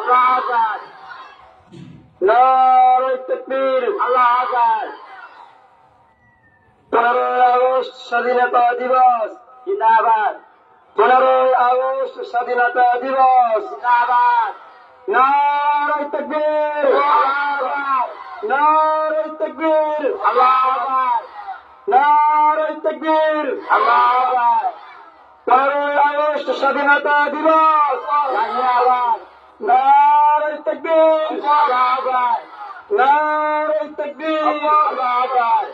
আল্লাহু আকবার। নারে তাকবীর, আল্লাহু আকবার। 15 আগস্ট স্বাধীনতা দিবস জিন্দাবাদ। 15 আগস্ট স্বাধীনতা দিবস জিন্দাবাদ। নারে তাকবীর, আল্লাহু আকবার। নারে তাকবীর, আল্লাহু আকবার। নারে তাকবীর, আল্লাহু আকবার। 15 আগস্ট স্বাধীনতা দিবস জিন্দাবাদ। নারে তাকবীর, আল্লাহু আকবার। নারে তাকবীর, আল্লাহু আকবার।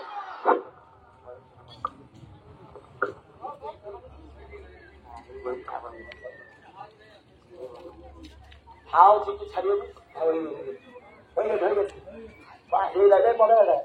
হাও চিঠি ছাড়িয়ে হয়ে গেছে বা এই লাগে মনে হয়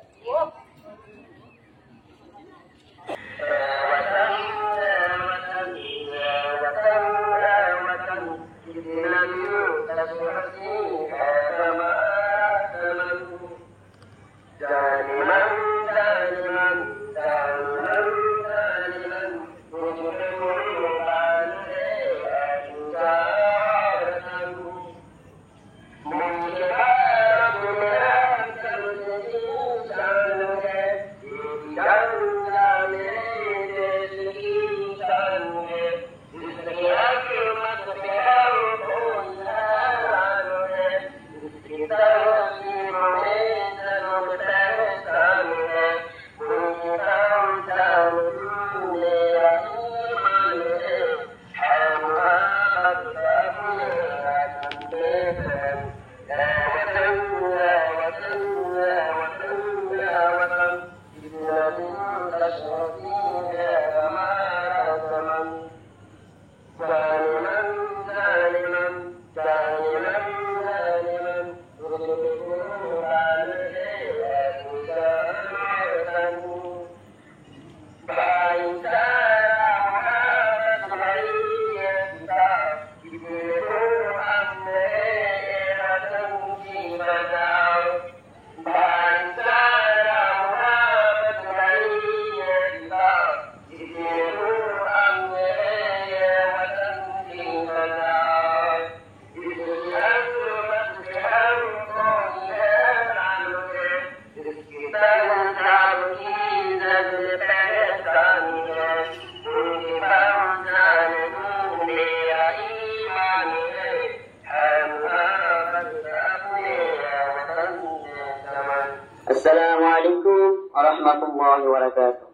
रहमतुल्लाहि व बरकातुहू।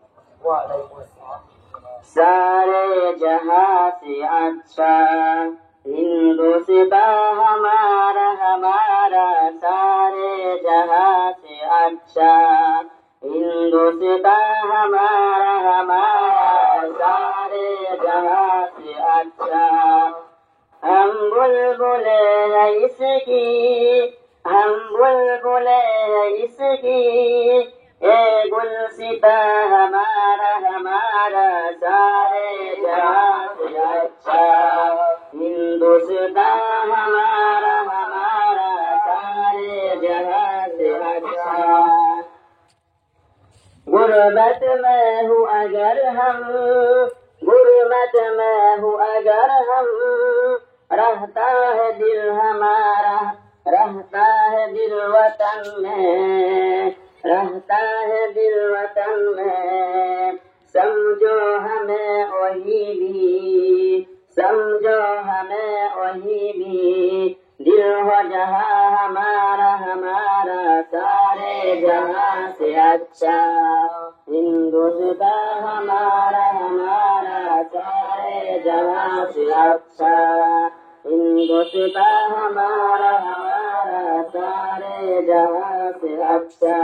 सारे जहां से अच्छा हिंदुस्तां हमारा हमारा, सारे जहां से अच्छा हिंदुस्तां हमारा हमारा, सारे जहां से अच्छा। हम बुलबुले हैं इसकी, हम बुलबुले हैं इसकी, ये गुलसिता हमारा हमारा, सारे जहां से अच्छा हिंदुस्तां हमारा हमारा, सारे जहां से अच्छा। गुर्बत में हूँ अगर हम, गुर्बत में हूँ अगर हम, रहता है दिल हमारा, रहता है दिल वतन में, रहता है दिल वतन में। समझो हमें वही भी, समझो हमें वही भी, दिल हो जहाँ हमारा हमारा, सारे जहाँ से अच्छा हिंदुस्तां हमारा हमारा, सारे जहाँ से अच्छा हिंदुस्तां हमारा हमारा, सारे जहाँ से अच्छा।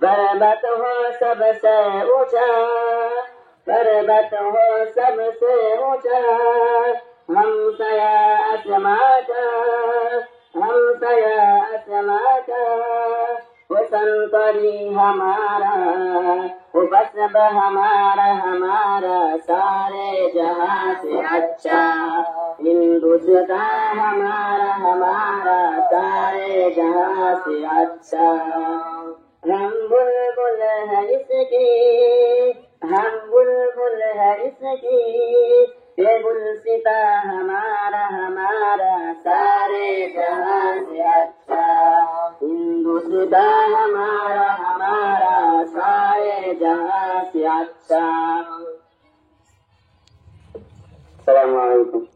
पर्वत हो सबसे ऊंचा, पर्वत हो सबसे ऊंचा, हम सया आसमां का, हम सया आसमां का, वो संतरी हमारा, वो बसब हमारा हमारा, सारे जहाँ से अच्छा हिंदुस्तां हमारा हमारा, सारे जहाँ से अच्छा। हम बुलबुल है इसकी, हम बुलबुल है इसकी, ये गुलसिता हमारा हमारा, सारे अच्छा। अस्सलामु अलैकुम।